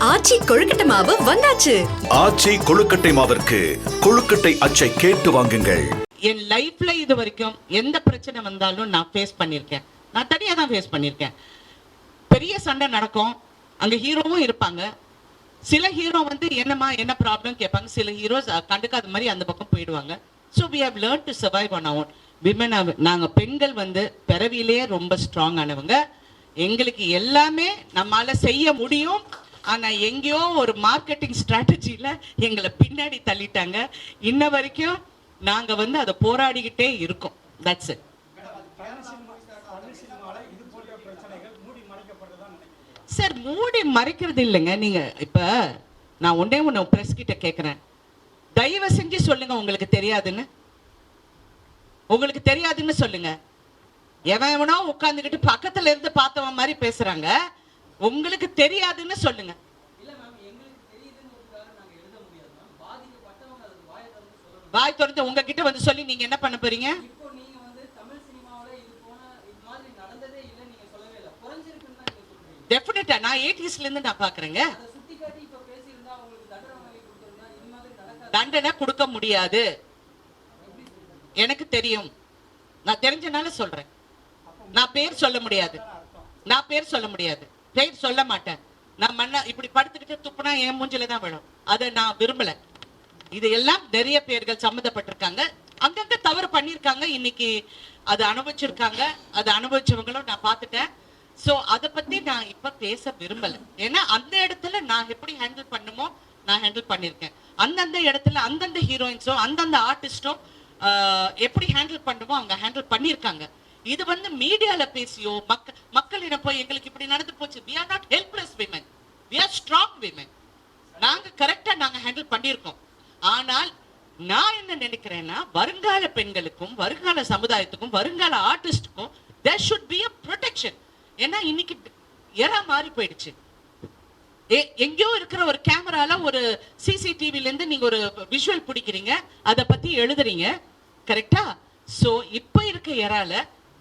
ஆச்சி கொழுக்கட்டை மாவு வந்தாச்சு. ஆச்சி கொழுக்கட்டை மாவிற்கு கொழுக்கட்டை அச்சை கேட்டு வாங்குங்கள். என் லைஃப்ல இது வரைக்கும் எந்த பிரச்சனை வந்தாலும் நான் ஃபேஸ் பண்ணியிருக்கேன். நான் தனியாக தான் ஃபேஸ் பண்ணியிருக்கேன். பெரிய சண்டை நடக்கும், அங்கே ஹீரோவும் இருப்பாங்க. சில ஹீரோ வந்து என்னம்மா என்ன ப்ராப்ளம் கேட்பாங்க. சில ஹீரோஸ் கண்டுக்காத மாதிரி அந்த பக்கம் போயிடுவாங்க. So we have learn to survive on our women. நாங்கள் பெண்கள் வந்து பிறவிலே ரொம்ப ஸ்ட்ராங் ஆனவங்க. எங்களுக்கு எல்லாமே நம்மளால செய்ய முடியும். ஆனால் எங்கேயோ ஒரு மார்க்கெட்டிங் ஸ்ட்ராட்டஜியில் எங்களை பின்னாடி தள்ளிட்டாங்க. இன்ன வரைக்கும் நாங்கள் வந்து அதை போராடிக்கிட்டே இருக்கோம். That's it. சார் மூடி மறைக்கிறது இல்லைங்க. நீங்கள் இப்போ நான் ஒன்று ப்ரெஸ் கிட்ட கேட்குறேன், தயவு செஞ்சு சொல்லுங்க உங்களுக்கு தெரியாதுன்னு. உங்களுக்கு தெரியாதுன்னு சொல்லுங்க. எவனோ உட்காந்துக்கிட்டு பக்கத்துல இருந்து பார்த்தவன் மாதிரி பேசுறாங்க. உங்களுக்கு தெரியாதுன்னு சொல்லுங்க. வாய் திறந்து உங்ககிட்ட வந்து சொல்லி நீங்க என்ன பண்ண போறீங்க? டெஃபினட்டா நான் 80s இருந்து நான் பாக்குறேங்க. தண்டனை கொடுக்க முடியாது, எனக்கு தெரியும். நான் தெரிஞ்சனால சொல்றேன். நான் பேர் சொல்ல முடியாது, பேர் சொல்ல மாட்டேன். நான் மண்ண இப்படி படுத்துக்கிட்டு துப்புனா என் மூஞ்சில தான் விழும். அதை நான் விரும்பல. இது எல்லாம் நிறைய பேர்கள் சம்மந்தப்பட்டிருக்காங்க, அங்கங்க தவறு பண்ணியிருக்காங்க. இன்னைக்கு அது அனுபவிச்சிருக்காங்க. அது அனுபவிச்சவங்களும் நான் பார்த்துட்டேன். ஸோ அதை பத்தி நான் இப்ப பேச விரும்பல. ஏன்னா அந்த இடத்துல நான் எப்படி ஹேண்டில் பண்ணுமோ நான் ஹேண்டில் பண்ணியிருக்கேன். அந்தந்த இடத்துல அந்தந்த ஹீரோயின்ஸோ அந்தந்த ஆர்டிஸ்டோ எப்படி ஹேண்டில் பண்ணுமோ அவங்க ஹேண்டில் பண்ணியிருக்காங்க. இது வந்து மீடியால பேசியோ மக்களிடம் போய் எங்களுக்கு இப்படி நடந்து போச்சு. we are not helpless women, we are strong women. நாங்க கரெக்டா நாங்க ஹேண்டில் பண்ணியிருக்கோம். ஆனால் நான் என்ன நினைக்கிறேன்னா, வருங்கால பெண்களுக்கும் வருங்கால சமுதாயத்துக்கும் வருங்கால ஆர்டிஸ்டுக்கும் there should be a protection. ஏன்னா இன்னைக்கு எரா மாறி போயிடுச்சு. எங்கேயோ இருக்கிற ஒரு கேமரால ஒரு சிசிடிவில இருந்து நீங்க ஒரு விஷுவல் பிடிக்கிறீங்க, அதை பத்தி எழுதுறீங்க, கரெக்டா? சோ இப்ப இருக்க எரால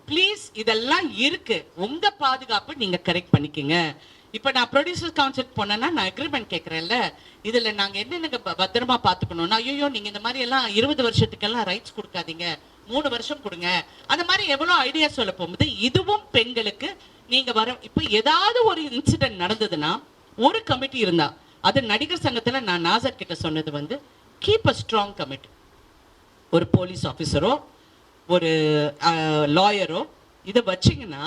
ப்ளீஸ் இதெல்லாம் இருக்கு. உங்க பாதுகாப்பு நீங்க கரெக்ட் பண்ணிக்கங்க. இப்ப நான் ப்ரொடியூசர் கவுன்சில் போனேன்னா நான் அக்ரிமெண்ட் கேட்கறேன்ல, இதுல நாங்க என்னென்ன பத்திரமா பாத்துக்கணும்னா, ஐயோ நீங்க இந்த மாதிரி எல்லாம் 20 வருஷத்துக்கெல்லாம் ரைட்ஸ் கொடுக்காதீங்க, 3 வருஷம் கொடுங்க, அந்த மாதிரி எவ்வளவு ஐடியா சொல்ல போகும்போது இதுவும் பெண்களுக்கு நீங்க வர. இப்ப ஏதாவது ஒரு இன்சிடென்ட் நடந்ததுன்னா ஒரு கமிட்டி இருந்தா, அது நடிகர் சங்கத்துல நான் நாசர் கிட்ட சொன்னது வந்து கீப் அ ஸ்ட்ராங் கமிட்டி. ஒரு போலீஸ் ஆஃபீஸரோ ஒரு லாயரோ இதை வச்சிங்கன்னா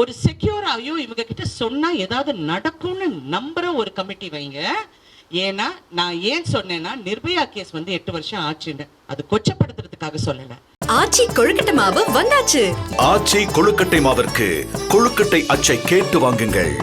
ஒரு செக்யூராகையோ இவங்க கிட்ட சொன்னா ஏதாவது நடக்கும்னு நம்புற ஒரு கமிட்டி வைங்க. ஏன்னா நான் ஏன் சொன்னேன்னா, நிர்பயா கேஸ் வந்து 8 வருஷம் ஆச்சுன்னு, அது கொச்சப்படுத்துறதுக்காக சொல்லல. ஆச்சி கொழுக்கட்டை மாவு வந்தாச்சு. ஆச்சி கொழுக்கட்டை மாவிற்கு கொழுக்கட்டை அச்சை கேட்டு வாங்குங்கள்.